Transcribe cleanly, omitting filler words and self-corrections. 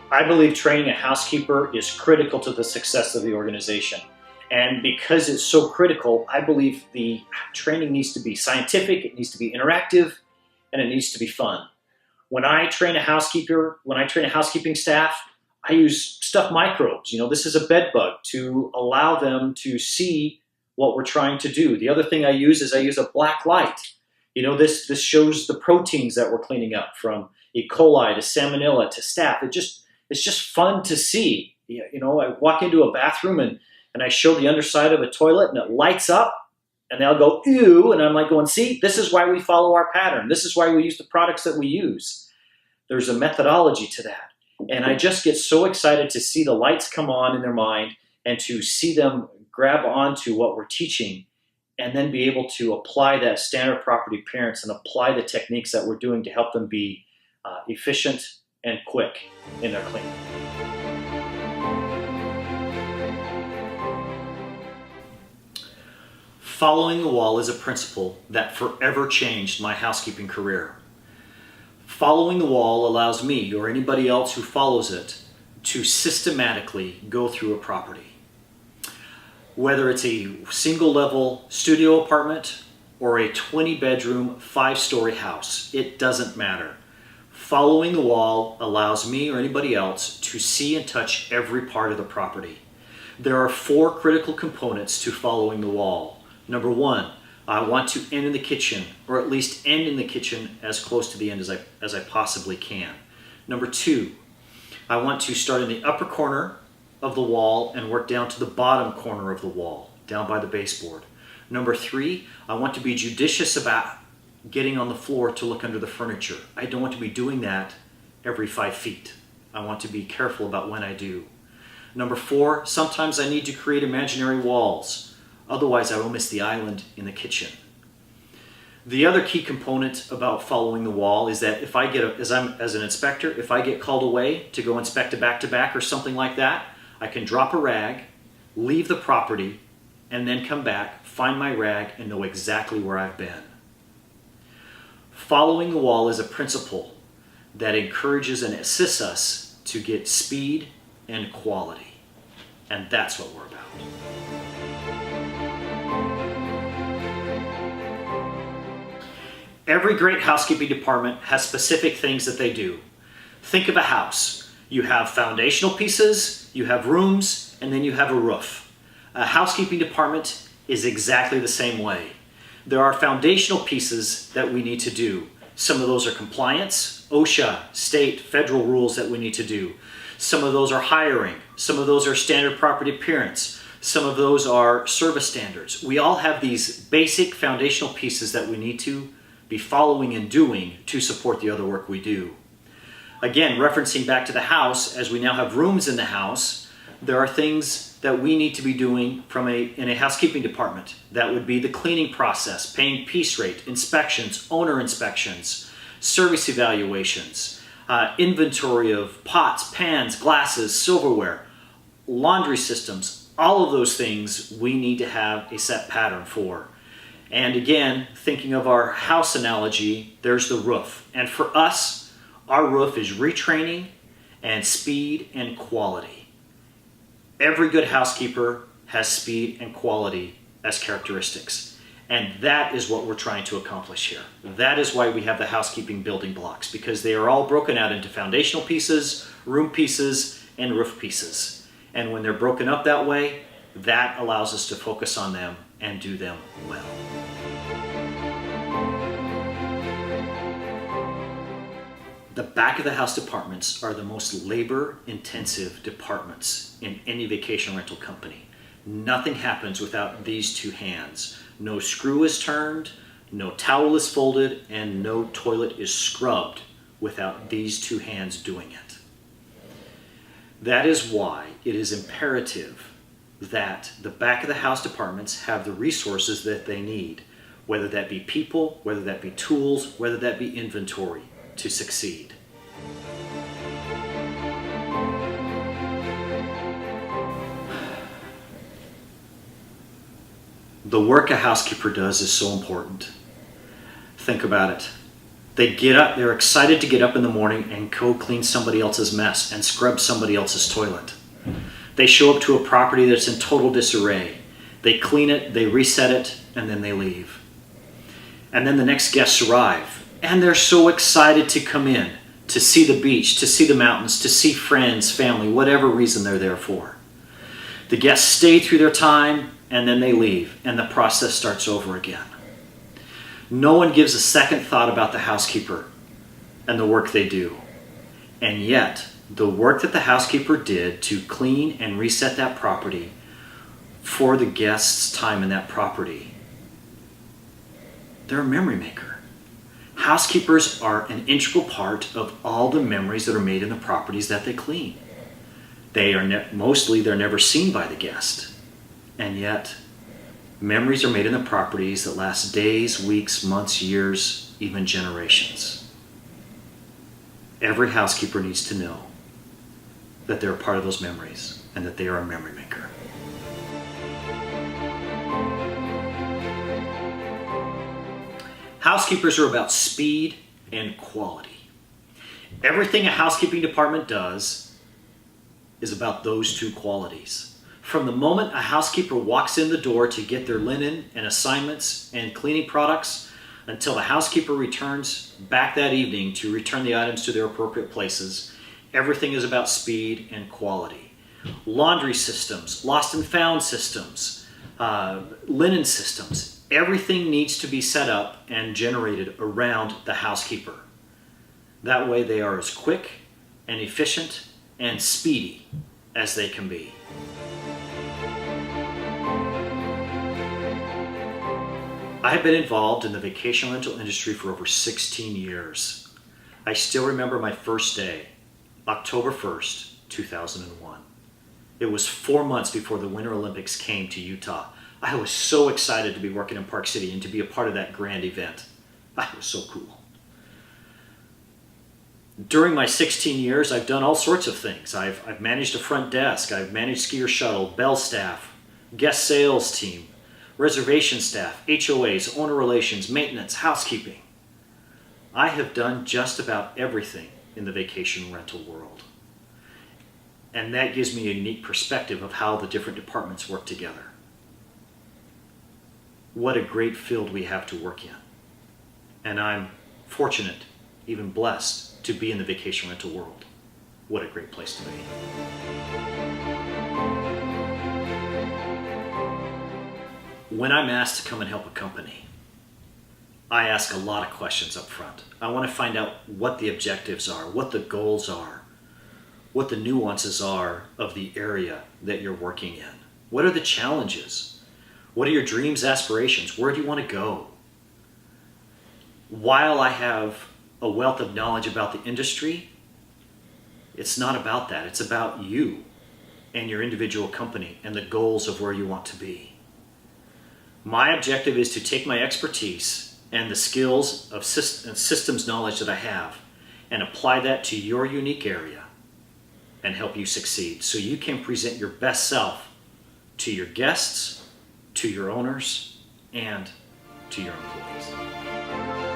I believe training a housekeeper is critical to the success of the organization. And because it's so critical, I believe the training needs to be scientific, it needs to be interactive, and it needs to be fun. When I train a housekeeper, when I train a housekeeping staff, I use stuffed microbes. This is a bed bug to allow them to see what we're trying to do. The other thing I use is I use a black light. This shows the proteins that we're cleaning up, from E. coli to salmonella to staph. It's just fun to see. I walk into a bathroom and I show the underside of a toilet and it lights up and they'll go, ew, and I'm like going, see, this is why we follow our pattern. This is why we use the products that we use. There's a methodology to that. And I just get so excited to see the lights come on in their mind and to see them grab onto what we're teaching and then be able to apply that standard property appearance and apply the techniques that we're doing to help them be efficient and quick in their cleaning. Following the wall is a principle that forever changed my housekeeping career. Following the wall allows me, or anybody else who follows it, to systematically go through a property. Whether it's a single-level studio apartment or a 20-bedroom, 5-story house, it doesn't matter. Following the wall allows me or anybody else to see and touch every part of the property. There are 4 critical components to following the wall. Number 1, I want to end in the kitchen, or at least end in the kitchen as close to the end as I possibly can. Number 2, I want to start in the upper corner of the wall and work down to the bottom corner of the wall, down by the baseboard. Number 3, I want to be judicious about getting on the floor to look under the furniture. I don't want to be doing that every 5 feet. I want to be careful about when I do. Number 4, sometimes I need to create imaginary walls. Otherwise, I will miss the island in the kitchen. The other key component about following the wall is that if I get, as an inspector, if I get called away to go inspect a back-to-back or something like that, I can drop a rag, leave the property, and then come back, find my rag, and know exactly where I've been. Following the wall is a principle that encourages and assists us to get speed and quality. And that's what we're about. Every great housekeeping department has specific things that they do. Think of a house. You have foundational pieces, you have rooms, and then you have a roof. A housekeeping department is exactly the same way. There are foundational pieces that we need to do. Some of those are compliance, OSHA, state, federal rules that we need to do. Some of those are hiring. Some of those are standard property appearance. Some of those are service standards. We all have these basic foundational pieces that we need to be following and doing to support the other work we do. Again, referencing back to the house, as we now have rooms in the house, there are things that we need to be doing in a housekeeping department. That would be the cleaning process, paying piece rate, inspections, owner inspections, service evaluations, inventory of pots, pans, glasses, silverware, laundry systems. All of those things we need to have a set pattern for. And again, thinking of our house analogy, there's the roof. And for us, our roof is retraining and speed and quality. Every good housekeeper has speed and quality as characteristics. And that is what we're trying to accomplish here. That is why we have the housekeeping building blocks, because they are all broken out into foundational pieces, room pieces, and roof pieces. And when they're broken up that way, that allows us to focus on them and do them well. The back of the house departments are the most labor-intensive departments in any vacation rental company. Nothing happens without these two hands. No screw is turned, no towel is folded, and no toilet is scrubbed without these two hands doing it. That is why it is imperative that the back of the house departments have the resources that they need, whether that be people, whether that be tools, whether that be inventory, to succeed. The work a housekeeper does is so important. Think about it. They get up, they're excited to get up in the morning and go clean somebody else's mess and scrub somebody else's toilet. They show up to a property that's in total disarray. They clean it, they reset it, and then they leave. And then the next guests arrive, and they're so excited to come in, to see the beach, to see the mountains, to see friends, family, whatever reason they're there for. The guests stay through their time, and then they leave, and the process starts over again. No one gives a second thought about the housekeeper and the work they do. And yet, the work that the housekeeper did to clean and reset that property for the guests' time in that property, they're a memory maker. Housekeepers are an integral part of all the memories that are made in the properties that they clean. They are they're never seen by the guest. And yet, memories are made in the properties that last days, weeks, months, years, even generations. Every housekeeper needs to know that they're a part of those memories and that they are a memory maker. Housekeepers are about speed and quality. Everything a housekeeping department does is about those two qualities. From the moment a housekeeper walks in the door to get their linen and assignments and cleaning products until the housekeeper returns back that evening to return the items to their appropriate places, everything is about speed and quality. Laundry systems, lost and found systems, linen systems, everything needs to be set up and generated around the housekeeper. That way they are as quick and efficient and speedy as they can be. I have been involved in the vacation rental industry for over 16 years. I still remember my first day, October 1st, 2001. It was 4 months before the Winter Olympics came to Utah. I was so excited to be working in Park City and to be a part of that grand event. That was so cool. During my 16 years, I've done all sorts of things. I've managed a front desk, I've managed skier shuttle, bell staff, guest sales team, reservation staff, HOAs, owner relations, maintenance, housekeeping. I have done just about everything in the vacation rental world. And that gives me a unique perspective of how the different departments work together. What a great field we have to work in. And I'm fortunate, even blessed, to be in the vacation rental world. What a great place to be. When I'm asked to come and help a company, I ask a lot of questions up front. I want to find out what the objectives are, what the goals are, what the nuances are of the area that you're working in. What are the challenges? What are your dreams, aspirations? Where do you want to go? While I have a wealth of knowledge about the industry, it's not about that. It's about you and your individual company and the goals of where you want to be. My objective is to take my expertise and the skills of systems knowledge that I have and apply that to your unique area and help you succeed so you can present your best self to your guests, to your owners, and to your employees.